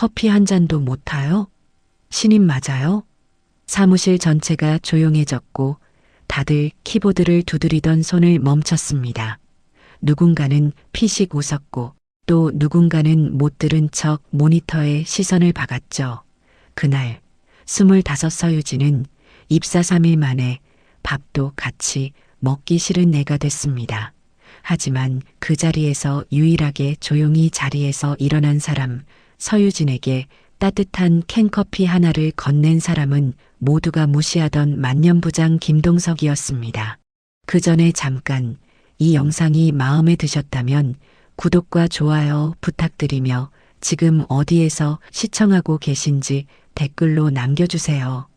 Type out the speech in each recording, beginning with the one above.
커피 한 잔도 못 타요? 신임 맞아요? 사무실 전체가 조용해졌고 다들 키보드를 두드리던 손을 멈췄습니다. 누군가는 피식 웃었고 또 누군가는 못 들은 척 모니터에 시선을 박았죠. 그날 25 서유진은 입사 3일 만에 밥도 같이 먹기 싫은 애가 됐습니다. 하지만 그 자리에서 유일하게 조용히 자리에서 일어난 사람, 서유진에게 따뜻한 캔커피 하나를 건넨 사람은 모두가 무시하던 만년부장 김동석이었습니다. 그 전에 잠깐 이 영상이 마음에 드셨다면 구독과 좋아요 부탁드리며 지금 어디에서 시청하고 계신지 댓글로 남겨주세요.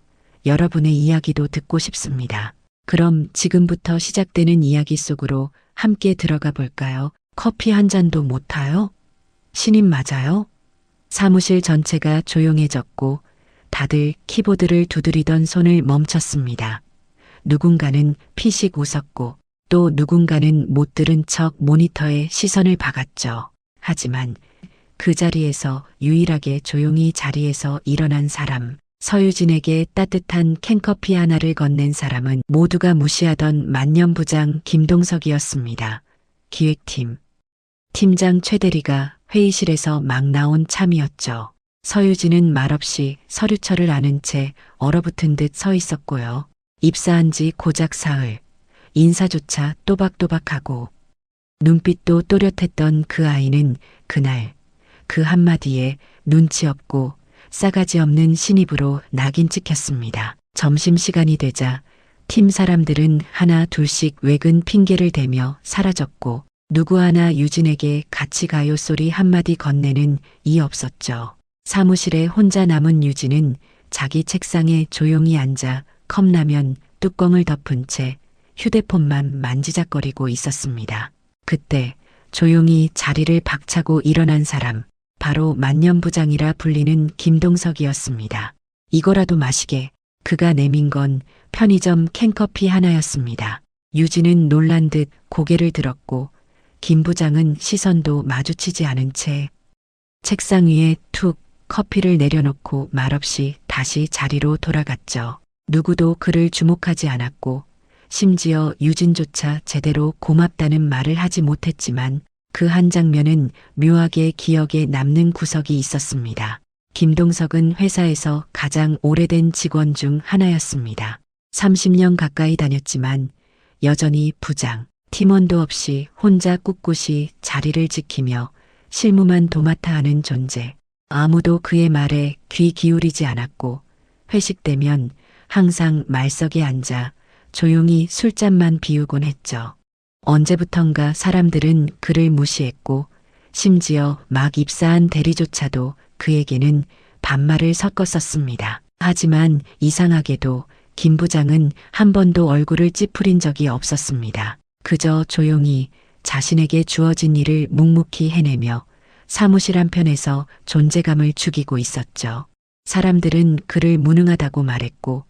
여러분의 이야기도 듣고 싶습니다. 그럼 지금부터 시작되는 이야기 속으로 함께 들어가 볼까요? 커피 한 잔도 못 타요? 신임 맞아요? 사무실 전체가 조용해졌고 다들 키보드를 두드리던 손을 멈췄습니다. 누군가는 피식 웃었고 또 누군가는 못 들은 척 모니터에 시선을 박았죠. 하지만 그 자리에서 유일하게 조용히 자리에서 일어난 사람, 서유진에게 따뜻한 캔커피 하나를 건넨 사람은 모두가 무시하던 만년부장 김동석이었습니다. 기획팀 팀장 최대리가 회의실에서 막 나온 참이었죠. 서유진은 말없이 서류철을 아는 채 얼어붙은 듯 서 있었고요. 입사한 지 고작 사흘, 인사조차 또박또박하고 눈빛도 또렷했던 그 아이는 그날 그 한마디에 눈치 없고 싸가지 없는 신입으로 낙인 찍혔습니다. 점심시간이 되자 팀 사람들은 하나 둘씩 외근 핑계를 대며 사라졌고 누구 하나 유진에게 같이 가요 소리 한마디 건네는 이 없었죠. 사무실에 혼자 남은 유진은 자기 책상에 조용히 앉아 컵라면 뚜껑을 덮은 채 휴대폰만 만지작거리고 있었습니다. 그때 조용히 자리를 박차고 일어난 사람, 바로 만년부장이라 불리는 김동석이었습니다. 이거라도 마시게 그가 내민 건 편의점 캔커피 하나였습니다. 유진은 놀란 듯 고개를 들었고 김 부장은 시선도 마주치지 않은 채 책상 위에 툭 커피를 내려놓고 말없이 다시 자리로 돌아갔죠. 누구도 그를 주목하지 않았고 심지어 유진조차 제대로 고맙다는 말을 하지 못했지만 그 한 장면은 묘하게 기억에 남는 구석이 있었습니다. 김동석은 회사에서 가장 오래된 직원 중 하나였습니다. 30년 가까이 다녔지만 여전히 부장, 팀원도 없이 혼자 꿋꿋이 자리를 지키며 실무만 도맡아 하는 존재. 아무도 그의 말에 귀 기울이지 않았고 회식 때면 항상 말석에 앉아 조용히 술잔만 비우곤 했죠. 언제부턴가 사람들은 그를 무시했고 심지어 막 입사한 대리조차도 그에게는 반말을 섞었었습니다. 하지만 이상하게도 김 부장은 한 번도 얼굴을 찌푸린 적이 없었습니다. 그저 조용히 자신에게 주어진 일을 묵묵히 해내며 사무실 한편에서 존재감을 죽이고 있었죠. 사람들은 그를 무능하다고 말했고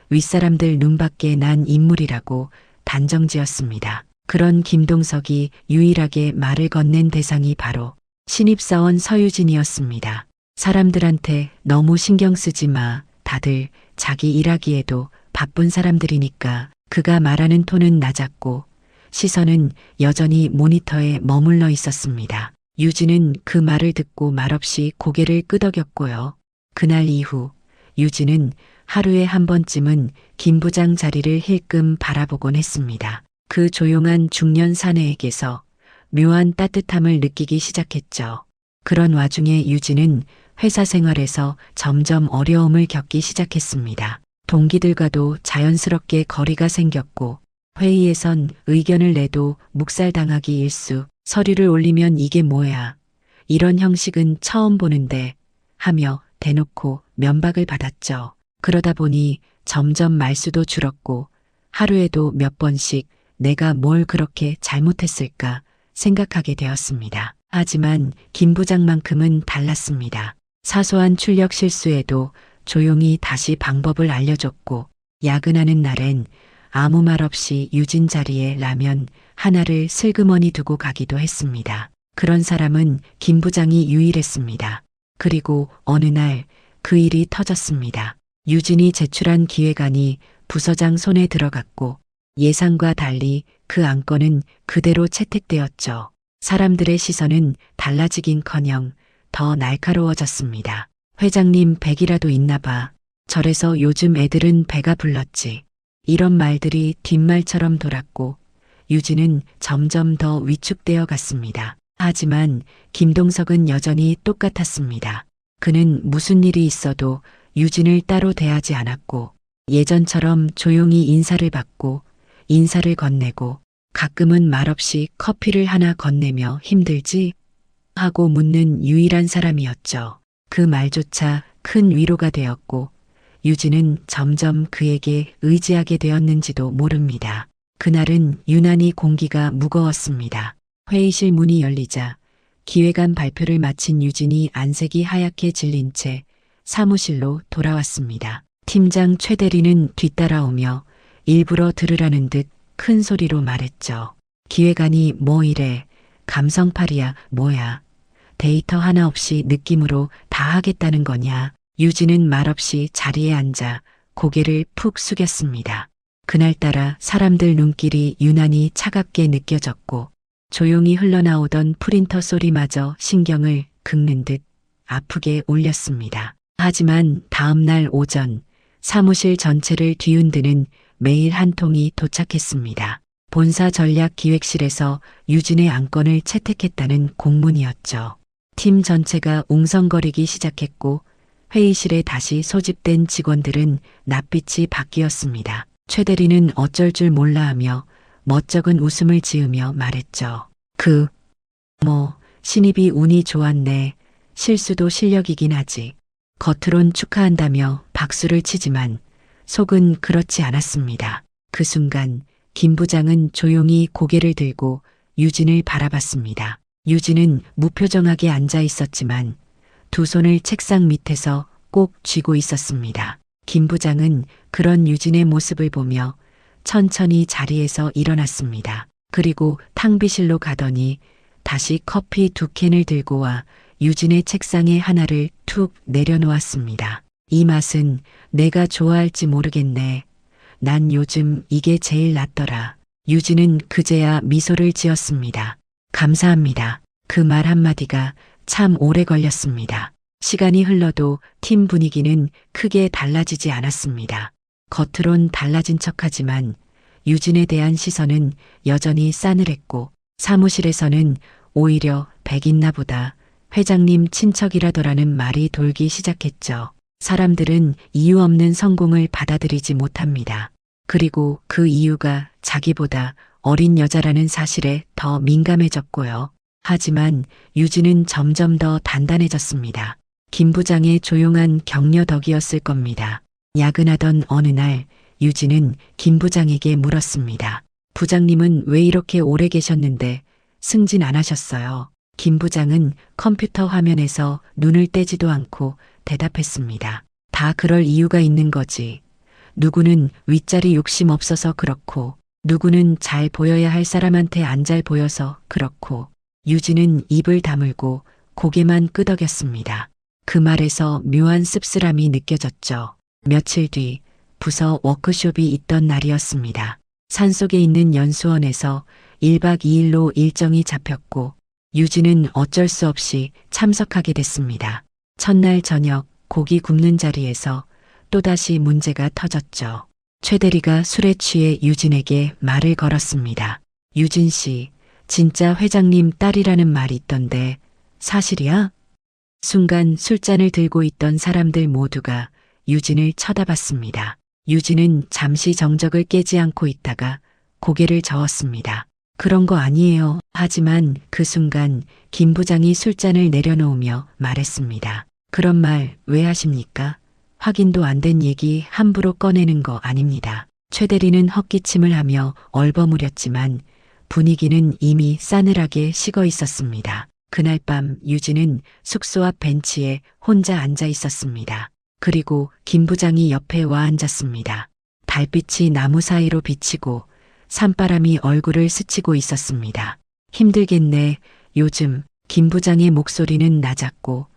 윗사람들 눈밖에 난 인물이라고 단정지었습니다. 그런 김동석이 유일하게 말을 건넨 대상이 바로 신입사원 서유진이었습니다. 사람들한테 너무 신경 쓰지 마. 다들 자기 일하기에도 바쁜 사람들이니까. 그가 말하는 톤은 낮았고 시선은 여전히 모니터에 머물러 있었습니다. 유진은 그 말을 듣고 말없이 고개를 끄덕였고요. 그날 이후 유진은 하루에 한 번쯤은 김 부장 자리를 힐끔 바라보곤 했습니다. 그 조용한 중년 사내에게서 묘한 따뜻함을 느끼기 시작했죠. 그런 와중에 유진은 회사 생활에서 점점 어려움을 겪기 시작했습니다. 동기들과도 자연스럽게 거리가 생겼고 회의에선 의견을 내도 묵살당하기 일쑤. 서류를 올리면 이게 뭐야. 이런 형식은 처음 보는데 하며 대놓고 면박을 받았죠. 그러다 보니 점점 말수도 줄었고 하루에도 몇 번씩 내가 뭘 그렇게 잘못했을까 생각하게 되었습니다. 하지만 김 부장만큼은 달랐습니다. 사소한 출력 실수에도 조용히 다시 방법을 알려줬고 야근하는 날엔 아무 말 없이 유진 자리에 라면 하나를 슬그머니 두고 가기도 했습니다. 그런 사람은 김 부장이 유일했습니다. 그리고 어느 날 그 일이 터졌습니다. 유진이 제출한 기획안이 부서장 손에 들어갔고 예상과 달리 그 안건은 그대로 채택되었죠. 사람들의 시선은 달라지긴커녕 더 날카로워졌습니다. 회장님 백이라도 있나 봐. 저래서 요즘 애들은 배가 불렀지. 이런 말들이 뒷말처럼 돌았고 유진은 점점 더 위축되어 갔습니다. 하지만 김동석은 여전히 똑같았습니다. 그는 무슨 일이 있어도 유진을 따로 대하지 않았고 예전처럼 조용히 인사를 받고 인사를 건네고 가끔은 말없이 커피를 하나 건네며 힘들지? 하고 묻는 유일한 사람이었죠. 그 말조차 큰 위로가 되었고 유진은 점점 그에게 의지하게 되었는지도 모릅니다. 그날은 유난히 공기가 무거웠습니다. 회의실 문이 열리자 기획안 발표를 마친 유진이 안색이 하얗게 질린 채 사무실로 돌아왔습니다. 팀장 최 대리는 뒤따라오며 일부러 들으라는 듯 큰 소리로 말했죠. 기획안이 뭐 이래. 감성팔이야 뭐야. 데이터 하나 없이 느낌으로 다 하겠다는 거냐. 유진은 말없이 자리에 앉아 고개를 푹 숙였습니다. 그날따라 사람들 눈길이 유난히 차갑게 느껴졌고 조용히 흘러나오던 프린터 소리마저 신경을 긁는 듯 아프게 울렸습니다. 하지만 다음 날 오전 사무실 전체를 뒤흔드는 메일 한 통이 도착했습니다. 본사 전략기획실에서 유진의 안건을 채택했다는 공문이었죠. 팀 전체가 웅성거리기 시작했고 회의실에 다시 소집된 직원들은 낯빛이 바뀌었습니다. 최 대리는 어쩔 줄 몰라 하며 멋쩍은 웃음을 지으며 말했죠. 신입이 운이 좋았네. 실수도 실력이긴 하지. 겉으론 축하한다며 박수를 치지만 속은 그렇지 않았습니다. 그 순간 김 부장은 조용히 고개를 들고 유진을 바라봤습니다. 유진은 무표정하게 앉아 있었지만 두 손을 책상 밑에서 꼭 쥐고 있었습니다. 김 부장은 그런 유진의 모습을 보며 천천히 자리에서 일어났습니다. 그리고 탕비실로 가더니 다시 커피 2캔을 들고 와 유진의 책상에 하나를 툭 내려놓았습니다. 이 맛은 내가 좋아할지 모르겠네. 난 요즘 이게 제일 낫더라. 유진은 그제야 미소를 지었습니다. 감사합니다. 그 말 한마디가 참 오래 걸렸습니다. 시간이 흘러도 팀 분위기는 크게 달라지지 않았습니다. 겉으론 달라진 척하지만 유진에 대한 시선은 여전히 싸늘했고 사무실에서는 오히려 백있나 보다 회장님 친척이라더라는 말이 돌기 시작했죠. 사람들은 이유 없는 성공을 받아들이지 못합니다. 그리고 그 이유가 자기보다 어린 여자라는 사실에 더 민감해졌고요. 하지만 유진은 점점 더 단단해졌습니다. 김 부장의 조용한 격려 덕이었을 겁니다. 야근하던 어느 날 유진은 김 부장에게 물었습니다. 부장님은 왜 이렇게 오래 계셨는데 승진 안 하셨어요? 김 부장은 컴퓨터 화면에서 눈을 떼지도 않고 대답했습니다. 다 그럴 이유가 있는 거지. 누구는 윗자리 욕심 없어서 그렇고 누구는 잘 보여야 할 사람한테 안 잘 보여서 그렇고. 유진은 입을 다물고 고개만 끄덕였습니다. 그 말에서 묘한 씁쓸함이 느껴졌죠. 며칠 뒤 부서 워크숍이 있던 날이었습니다. 산속에 있는 연수원에서 1박 2일로 일정이 잡혔고 유진은 어쩔 수 없이 참석하게 됐습니다. 첫날 저녁 고기 굽는 자리에서 또다시 문제가 터졌죠. 최 대리가 술에 취해 유진에게 말을 걸었습니다. 유진 씨, 진짜 회장님 딸이라는 말이 있던데 사실이야? 순간 술잔을 들고 있던 사람들 모두가 유진을 쳐다봤습니다. 유진은 잠시 정적을 깨지 않고 있다가 고개를 저었습니다. 그런 거 아니에요. 하지만 그 순간 김 부장이 술잔을 내려놓으며 말했습니다. 그런 말 왜 하십니까? 확인도 안 된 얘기 함부로 꺼내는 거 아닙니다. 최 대리는 헛기침을 하며 얼버무렸지만 분위기는 이미 싸늘하게 식어 있었습니다. 그날 밤 유진은 숙소 앞 벤치에 혼자 앉아 있었습니다. 그리고 김 부장이 옆에 와 앉았습니다. 달빛이 나무 사이로 비치고 산바람이 얼굴을 스치고 있었습니다. 힘들겠네. 요즘 김 부장의 목소리는 낮았고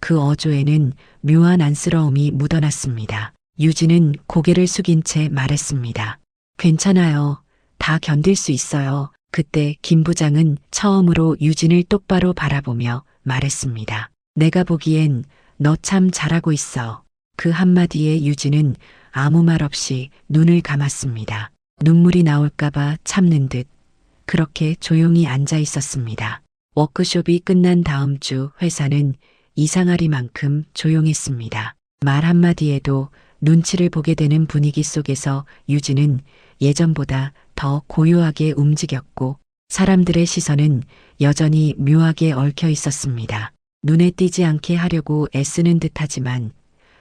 그 어조에는 묘한 안쓰러움이 묻어났습니다. 유진은 고개를 숙인 채 말했습니다. 괜찮아요. 다 견딜 수 있어요. 그때 김 부장은 처음으로 유진을 똑바로 바라보며 말했습니다. 내가 보기엔 너 참 잘하고 있어. 그 한마디에 유진은 아무 말 없이 눈을 감았습니다. 눈물이 나올까봐 참는 듯 그렇게 조용히 앉아 있었습니다. 워크숍이 끝난 다음 주 회사는 이상하리만큼 조용했습니다. 말 한마디에도 눈치를 보게 되는 분위기 속에서 유진은 예전보다 더 고요하게 움직였고 사람들의 시선은 여전히 묘하게 얽혀 있었습니다. 눈에 띄지 않게 하려고 애쓰는 듯하지만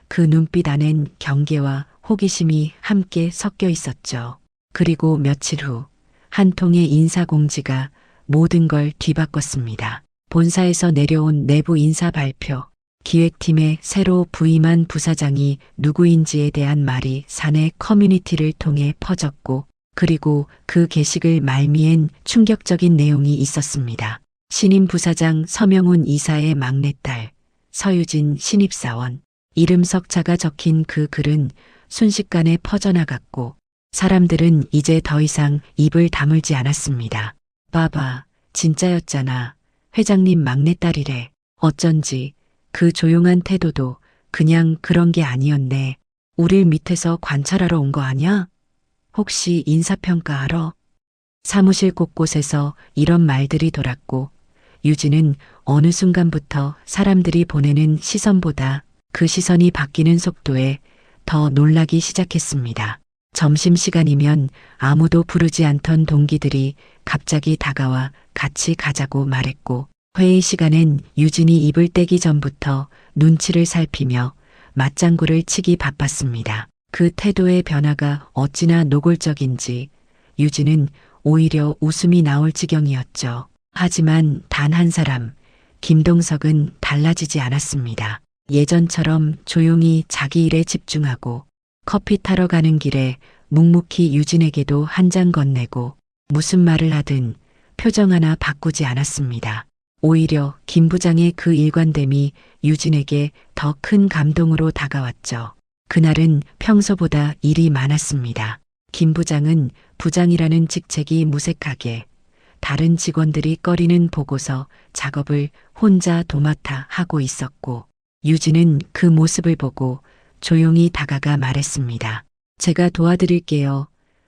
그 눈빛 안엔 경계와 호기심이 함께 섞여 있었죠. 그리고 며칠 후 한 통의 인사공지가 모든 걸 뒤바꿨습니다. 본사에서 내려온 내부 인사 발표. 기획팀에 새로 부임한 부사장이 누구인지에 대한 말이 사내 커뮤니티를 통해 퍼졌고 그리고 그 게시글 말미엔 충격적인 내용이 있었습니다. 신임 부사장 서명훈 이사의 막내딸 서유진 신입사원 이름 석자가 적힌 그 글은 순식간에 퍼져나갔고 사람들은 이제 더 이상 입을 다물지 않았습니다. 봐봐, 진짜였잖아. 회장님 막내딸이래. 어쩐지 그 조용한 태도도 그냥 그런 게 아니었네. 우릴 밑에서 관찰하러 온 거 아냐? 혹시 인사평가하러? 사무실 곳곳에서 이런 말들이 돌았고 유진은 어느 순간부터 사람들이 보내는 시선보다 그 시선이 바뀌는 속도에 더 놀라기 시작했습니다. 점심시간이면 아무도 부르지 않던 동기들이 갑자기 다가와 같이 가자고 말했고 회의 시간엔 유진이 입을 떼기 전부터 눈치를 살피며 맞장구를 치기 바빴습니다. 그 태도의 변화가 어찌나 노골적인지 유진은 오히려 웃음이 나올 지경이었죠. 하지만 단 한 사람, 김동석은 달라지지 않았습니다. 예전처럼 조용히 자기 일에 집중하고 커피 타러 가는 길에 묵묵히 유진에게도 한 잔 건네고 무슨 말을 하든 표정 하나 바꾸지 않았습니다. 오히려 김 부장의 그 일관됨이 유진에게 더 큰 감동으로 다가왔죠. 그날은 평소보다 일이 많았습니다. 김 부장은 부장이라는 직책이 무색하게 다른 직원들이 꺼리는 보고서 작업을 혼자 도맡아 하고 있었고 유진은 그 모습을 보고 조용히 다가가 말했습니다. 제가 도와드릴게요.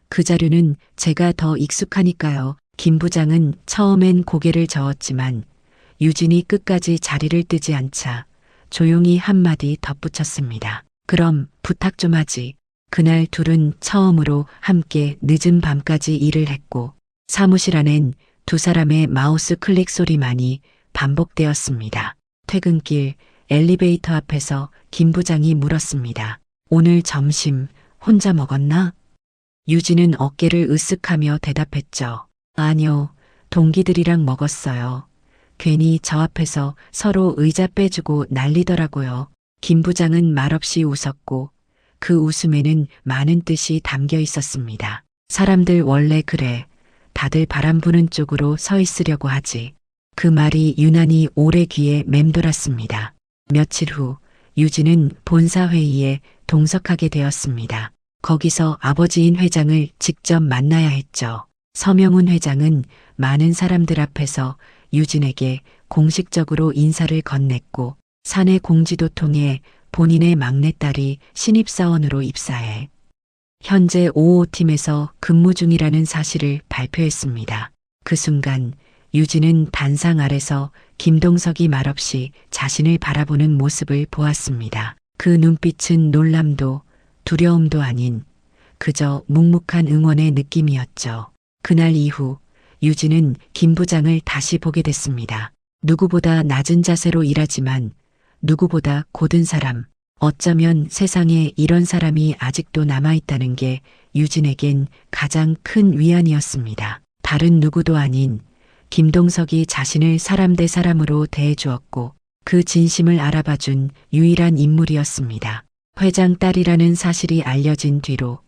그 자료는 제가 더 익숙하니까요. 김 부장은 처음엔 고개를 저었지만 유진이 끝까지 자리를 뜨지 않자 조용히 한마디 덧붙였습니다. 그럼 부탁 좀 하지. 그날 둘은 처음으로 함께 늦은 밤까지 일을 했고 사무실 안엔 두 사람의 마우스 클릭 소리만이 반복되었습니다. 퇴근길 엘리베이터 앞에서 김 부장이 물었습니다. 오늘 점심 혼자 먹었나? 유진은 어깨를 으쓱하며 대답했죠. 아니요, 동기들이랑 먹었어요. 괜히 저 앞에서 서로 의자 빼주고 난리더라고요. 김 부장은 말없이 웃었고 그 웃음에는 많은 뜻이 담겨 있었습니다. 사람들 원래 그래. 다들 바람 부는 쪽으로 서 있으려고 하지. 그 말이 유난히 오래 귀에 맴돌았습니다. 며칠 후 유진은 본사 회의에 동석하게 되었습니다. 거기서 아버지인 회장을 직접 만나야 했죠. 서명훈 회장은 많은 사람들 앞에서 유진에게 공식적으로 인사를 건넸고 사내 공지도 통해 본인의 막내딸이 신입사원으로 입사해 현재 5호팀에서 근무 중이라는 사실을 발표했습니다. 그 순간 유진은 단상 아래서 김동석이 말없이 자신을 바라보는 모습을 보았습니다. 그 눈빛은 놀람도 두려움도 아닌 그저 묵묵한 응원의 느낌이었죠. 그날 이후 유진은 김 부장을 다시 보게 됐습니다. 누구보다 낮은 자세로 일하지만 누구보다 고든 사람, 어쩌면 세상에 이런 사람이 아직도 남아있다는 게 유진에겐 가장 큰 위안이었습니다. 다른 누구도 아닌 김동석이 자신을 사람 대 사람으로 대해주었고 그 진심을 알아봐준 유일한 인물이었습니다. 회장 딸이라는 사실이 알려진 뒤로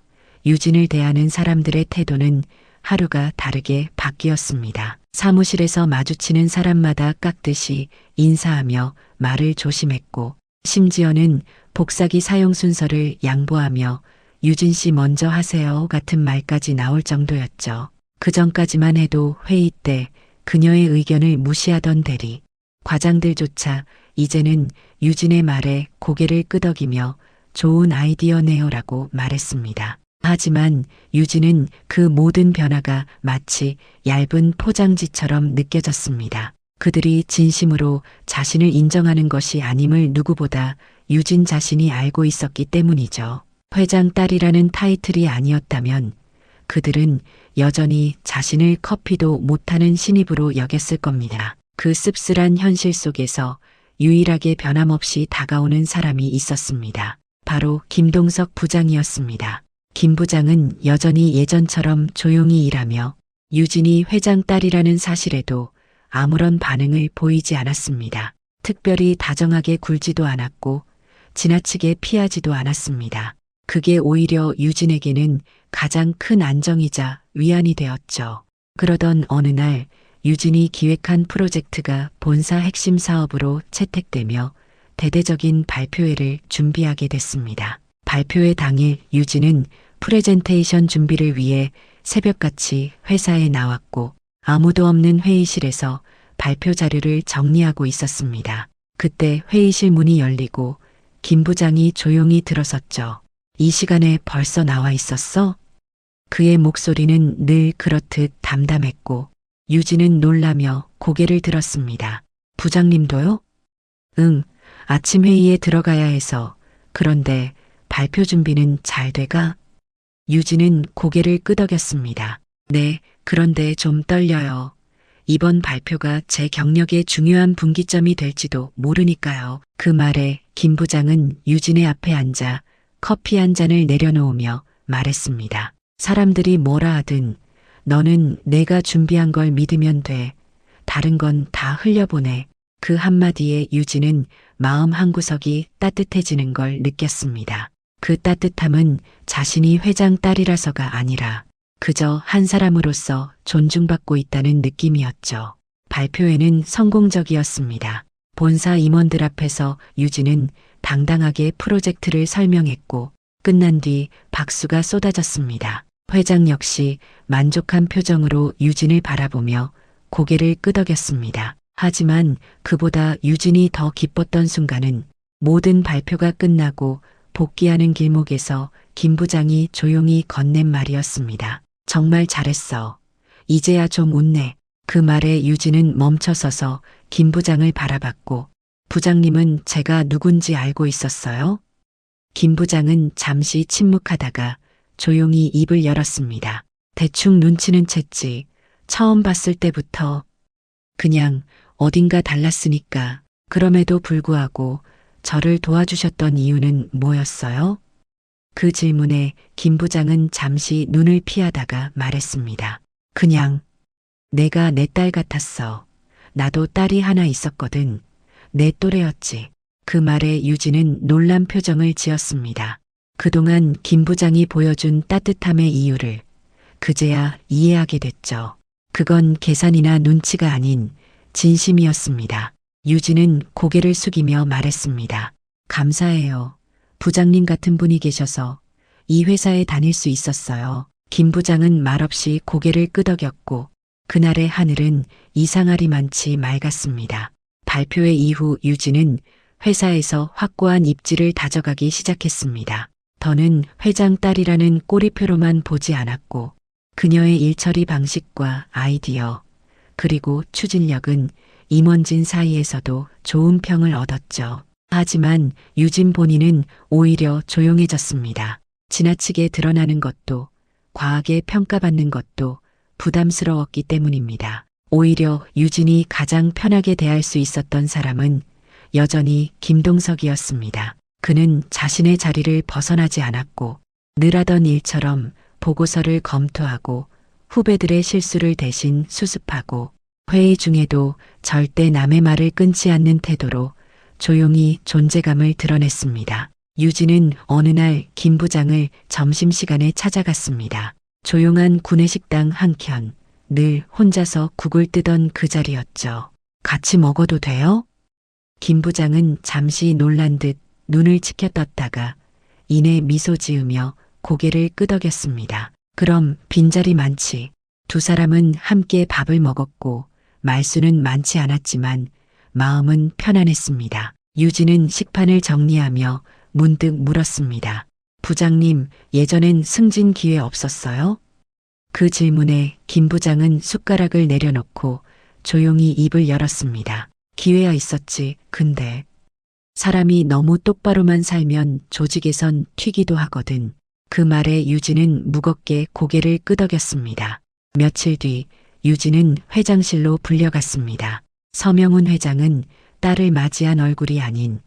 유진을 대하는 사람들의 태도는 하루가 다르게 바뀌었습니다. 사무실에서 마주치는 사람마다 깍듯이 인사하며 말을 조심했고, 심지어는 복사기 사용 순서를 양보하며 유진 씨 먼저 하세요 같은 말까지 나올 정도였죠. 그 전까지만 해도 회의 때 그녀의 의견을 무시하던 대리, 과장들조차 이제는 유진의 말에 고개를 끄덕이며 좋은 아이디어네요라고 말했습니다. 하지만 유진은 그 모든 변화가 마치 얇은 포장지처럼 느껴졌습니다. 그들이 진심으로 자신을 인정하는 것이 아님을 누구보다 유진 자신이 알고 있었기 때문이죠. 회장 딸이라는 타이틀이 아니었다면 그들은 여전히 자신을 커피도 못하는 신입으로 여겼을 겁니다. 그 씁쓸한 현실 속에서 유일하게 변함없이 다가오는 사람이 있었습니다. 바로 김동석 부장이었습니다. 김 부장은 여전히 예전처럼 조용히 일하며 유진이 회장 딸이라는 사실에도 아무런 반응을 보이지 않았습니다. 특별히 다정하게 굴지도 않았고 지나치게 피하지도 않았습니다. 그게 오히려 유진에게는 가장 큰 안정이자 위안이 되었죠. 그러던 어느 날 유진이 기획한 프로젝트가 본사 핵심 사업으로 채택되며 대대적인 발표회를 준비하게 됐습니다. 발표회 당일 유진은 프레젠테이션 준비를 위해 새벽같이 회사에 나왔고 아무도 없는 회의실에서 발표 자료를 정리하고 있었습니다. 그때 회의실 문이 열리고 김 부장이 조용히 들어섰죠. 이 시간에 벌써 나와 있었어? 그의 목소리는 늘 그렇듯 담담했고 유진은 놀라며 고개를 들었습니다. 부장님도요? 응, 아침 회의에 들어가야 해서. 그런데 발표 준비는 잘 돼가? 유진은 고개를 끄덕였습니다. 네, 그런데 좀 떨려요. 이번 발표가 제 경력의 중요한 분기점이 될지도 모르니까요. 그 말에 김 부장은 유진의 앞에 앉아 커피 한 잔을 내려놓으며 말했습니다. 사람들이 뭐라 하든 너는 내가 준비한 걸 믿으면 돼. 다른 건 다 흘려보내. 그 한마디에 유진은 마음 한구석이 따뜻해지는 걸 느꼈습니다. 그 따뜻함은 자신이 회장 딸이라서가 아니라 그저 한 사람으로서 존중받고 있다는 느낌이었죠. 발표회는 성공적이었습니다. 본사 임원들 앞에서 유진은 당당하게 프로젝트를 설명했고 끝난 뒤 박수가 쏟아졌습니다. 회장 역시 만족한 표정으로 유진을 바라보며 고개를 끄덕였습니다. 하지만 그보다 유진이 더 기뻤던 순간은 모든 발표가 끝나고 복귀하는 길목에서 김 부장이 조용히 건넨 말이었습니다. 정말 잘했어. 이제야 좀 웃네. 그 말에 유진은 멈춰서서 김 부장을 바라봤고 부장님은 제가 누군지 알고 있었어요? 김 부장은 잠시 침묵하다가 조용히 입을 열었습니다. 대충 눈치는 챘지. 처음 봤을 때부터 그냥 어딘가 달랐으니까. 그럼에도 불구하고 저를 도와주셨던 이유는 뭐였어요? 그 질문에 김 부장은 잠시 눈을 피하다가 말했습니다. 그냥 내가 내 딸 같았어. 나도 딸이 하나 있었거든. 내 또래였지. 그 말에 유진은 놀란 표정을 지었습니다. 그동안 김 부장이 보여준 따뜻함의 이유를 그제야 이해하게 됐죠. 그건 계산이나 눈치가 아닌 진심이었습니다. 유진은 고개를 숙이며 말했습니다. 감사해요. 부장님 같은 분이 계셔서 이 회사에 다닐 수 있었어요. 김 부장은 말없이 고개를 끄덕였고 그날의 하늘은 이상하리만치 맑았습니다. 발표회 이후 유진은 회사에서 확고한 입지를 다져가기 시작했습니다. 더는 회장 딸이라는 꼬리표로만 보지 않았고 그녀의 일처리 방식과 아이디어 그리고 추진력은 임원진 사이에서도 좋은 평을 얻었죠. 하지만 유진 본인은 오히려 조용해졌습니다. 지나치게 드러나는 것도 과하게 평가받는 것도 부담스러웠기 때문입니다. 오히려 유진이 가장 편하게 대할 수 있었던 사람은 여전히 김동석이었습니다. 그는 자신의 자리를 벗어나지 않았고 늘 하던 일처럼 보고서를 검토하고 후배들의 실수를 대신 수습하고 회의 중에도 절대 남의 말을 끊지 않는 태도로 조용히 존재감을 드러냈습니다. 유진은 어느 날 김 부장을 점심시간에 찾아갔습니다. 조용한 구내식당 한켠, 늘 혼자서 국을 뜨던 그 자리였죠. 같이 먹어도 돼요? 김 부장은 잠시 놀란 듯 눈을 치켜떴다가 이내 미소 지으며 고개를 끄덕였습니다. 그럼 빈자리 많지. 두 사람은 함께 밥을 먹었고 말수는 많지 않았지만 마음은 편안했습니다. 유진은 식판을 정리하며 문득 물었습니다. 부장님, 예전엔 승진 기회 없었어요? 그 질문에 김 부장은 숟가락을 내려놓고 조용히 입을 열었습니다. 기회야 있었지. 근데 사람이 너무 똑바로만 살면 조직에선 튀기도 하거든. 그 말에 유진은 무겁게 고개를 끄덕였습니다. 며칠 뒤 유진은 회장실로 불려갔습니다. 서명훈 회장은 딸을 맞이한 얼굴이 아닌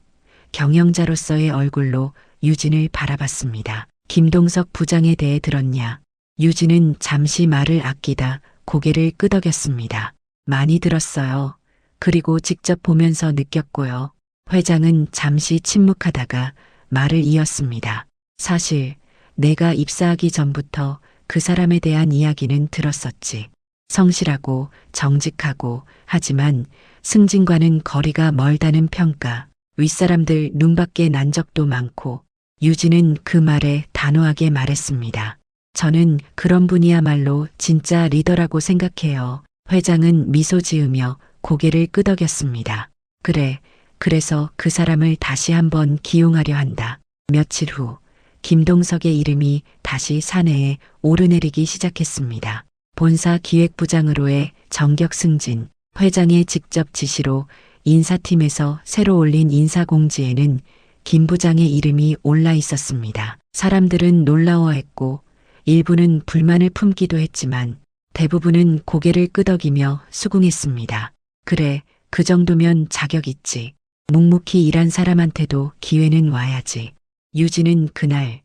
경영자로서의 얼굴로 유진을 바라봤습니다. 김동석 부장에 대해 들었냐? 유진은 잠시 말을 아끼다 고개를 끄덕였습니다. 많이 들었어요. 그리고 직접 보면서 느꼈고요. 회장은 잠시 침묵하다가 말을 이었습니다. 사실 내가 입사하기 전부터 그 사람에 대한 이야기는 들었었지. 성실하고 정직하고 하지만 승진과는 거리가 멀다는 평가. 윗사람들 눈밖에 난 적도 많고 유진은 그 말에 단호하게 말했습니다. 저는 그런 분이야말로 진짜 리더라고 생각해요. 회장은 미소 지으며 고개를 끄덕였습니다. 그래, 그래서 그 사람을 다시 한번 기용하려 한다. 며칠 후 김동석의 이름이 다시 사내에 오르내리기 시작했습니다. 본사 기획부장으로의 정격 승진, 회장의 직접 지시로 인사팀에서 새로 올린 인사공지에는 김 부장의 이름이 올라 있었습니다. 사람들은 놀라워했고 일부는 불만을 품기도 했지만 대부분은 고개를 끄덕이며 수긍했습니다. 그래, 그 정도면 자격 있지. 묵묵히 일한 사람한테도 기회는 와야지. 유진은 그날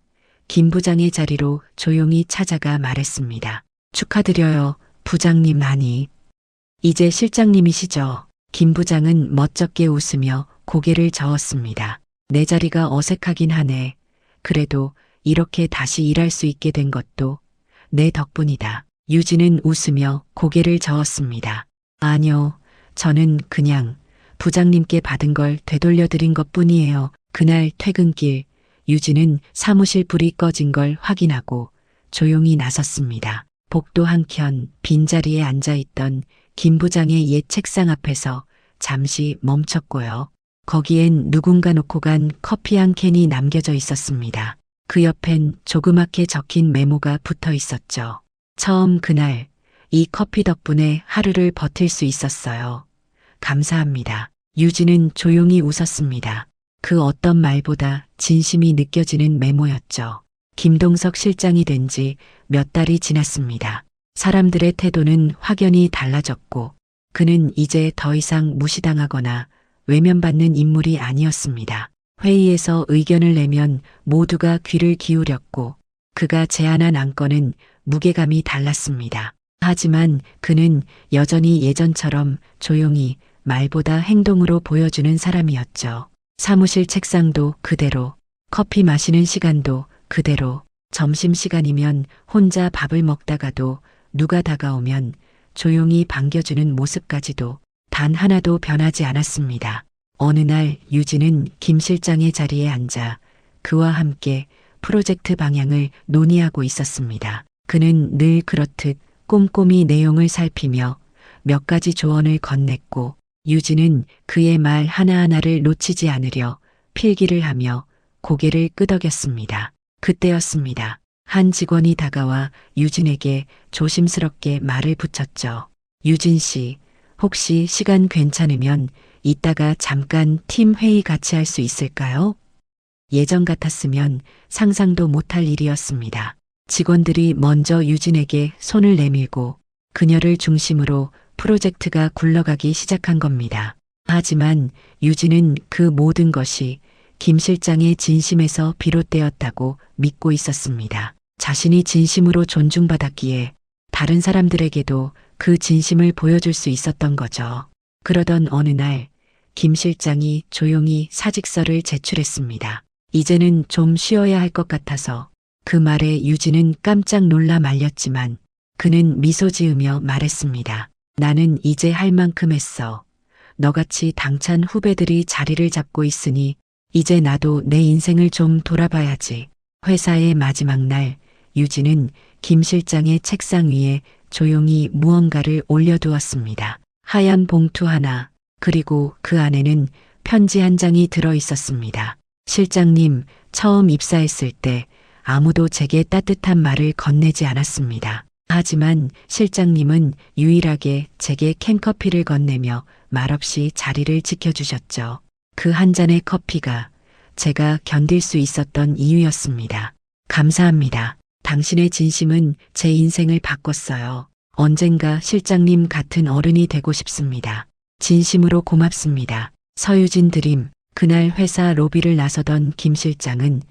김 부장의 자리로 조용히 찾아가 말했습니다. 축하드려요, 부장님. 아니, 이제 실장님이시죠. 김 부장은 멋쩍게 웃으며 고개를 저었습니다. 내 자리가 어색하긴 하네. 그래도 이렇게 다시 일할 수 있게 된 것도 내 덕분이다. 유진은 웃으며 고개를 저었습니다. 아니요, 저는 그냥 부장님께 받은 걸 되돌려드린 것뿐이에요. 그날 퇴근길 유진은 사무실 불이 꺼진 걸 확인하고 조용히 나섰습니다. 복도 한켠 빈자리에 앉아있던 김 부장의 옛 책상 앞에서 잠시 멈췄고요. 거기엔 누군가 놓고 간 커피 한 캔이 남겨져 있었습니다. 그 옆엔 조그맣게 적힌 메모가 붙어 있었죠. 처음 그날 이 커피 덕분에 하루를 버틸 수 있었어요. 감사합니다. 유진은 조용히 웃었습니다. 그 어떤 말보다 진심이 느껴지는 메모였죠. 김동석 실장이 된 지 몇 달이 지났습니다. 사람들의 태도는 확연히 달라졌고 그는 이제 더 이상 무시당하거나 외면받는 인물이 아니었습니다. 회의에서 의견을 내면 모두가 귀를 기울였고 그가 제안한 안건은 무게감이 달랐습니다. 하지만 그는 여전히 예전처럼 조용히 말보다 행동으로 보여주는 사람이었죠. 사무실 책상도 그대로, 커피 마시는 시간도 그대로, 점심시간이면 혼자 밥을 먹다가도 누가 다가오면 조용히 반겨주는 모습까지도 단 하나도 변하지 않았습니다. 어느 날 유진은 김 실장의 자리에 앉아 그와 함께 프로젝트 방향을 논의하고 있었습니다. 그는 늘 그렇듯 꼼꼼히 내용을 살피며 몇 가지 조언을 건넸고 유진은 그의 말 하나하나를 놓치지 않으려 필기를 하며 고개를 끄덕였습니다. 그때였습니다. 한 직원이 다가와 유진에게 조심스럽게 말을 붙였죠. 유진 씨, 혹시 시간 괜찮으면 이따가 잠깐 팀 회의 같이 할 수 있을까요? 예전 같았으면 상상도 못할 일이었습니다. 직원들이 먼저 유진에게 손을 내밀고 그녀를 중심으로 프로젝트가 굴러가기 시작한 겁니다. 하지만 유진은 그 모든 것이 김 실장의 진심에서 비롯되었다고 믿고 있었습니다. 자신이 진심으로 존중받았기에 다른 사람들에게도 그 진심을 보여줄 수 있었던 거죠. 그러던 어느 날 김 실장이 조용히 사직서를 제출했습니다. 이제는 좀 쉬어야 할 것 같아서 그 말에 유진은 깜짝 놀라 말렸지만 그는 미소 지으며 말했습니다. 나는 이제 할 만큼 했어. 너같이 당찬 후배들이 자리를 잡고 있으니 이제 나도 내 인생을 좀 돌아봐야지. 회사의 마지막 날 유진은 김 실장의 책상 위에 조용히 무언가를 올려두었습니다. 하얀 봉투 하나, 그리고 그 안에는 편지 한 장이 들어 있었습니다. 실장님, 처음 입사했을 때 아무도 제게 따뜻한 말을 건네지 않았습니다. 하지만 실장님은 유일하게 제게 캔커피를 건네며 말없이 자리를 지켜주셨죠. 그 한 잔의 커피가 제가 견딜 수 있었던 이유였습니다. 감사합니다. 당신의 진심은 제 인생을 바꿨어요. 언젠가 실장님 같은 어른이 되고 싶습니다. 진심으로 고맙습니다. 서유진 드림. 그날 회사 로비를 나서던 김 실장은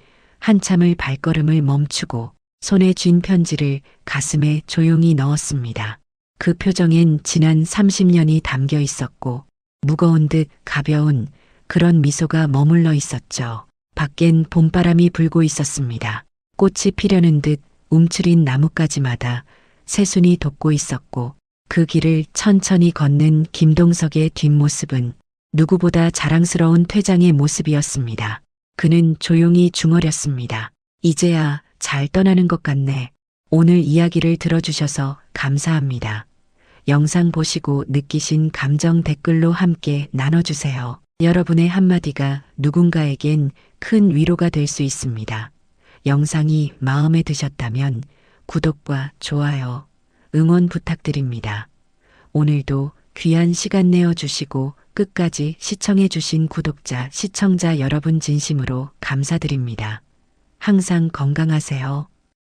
한참을 발걸음을 멈추고 손에 쥔 편지를 가슴에 조용히 넣었습니다. 그 표정엔 지난 30년이 담겨 있었고 무거운 듯 가벼운 그런 미소가 머물러 있었죠. 밖엔 봄바람이 불고 있었습니다. 꽃이 피려는 듯 움츠린 나뭇가지마다 새순이 돋고 있었고 그 길을 천천히 걷는 김동석의 뒷모습은 누구보다 자랑스러운 퇴장의 모습이었습니다. 그는 조용히 중얼였습니다. 이제야 잘 떠나는 것 같네. 오늘 이야기를 들어주셔서 감사합니다. 영상 보시고 느끼신 감정 댓글로 함께 나눠주세요. 여러분의 한마디가 누군가에겐 큰 위로가 될 수 있습니다. 영상이 마음에 드셨다면 구독과 좋아요, 응원 부탁드립니다. 오늘도 귀한 시간 내어주시고 끝까지 시청해주신 구독자, 시청자 여러분 진심으로 감사드립니다. 항상 건강하세요.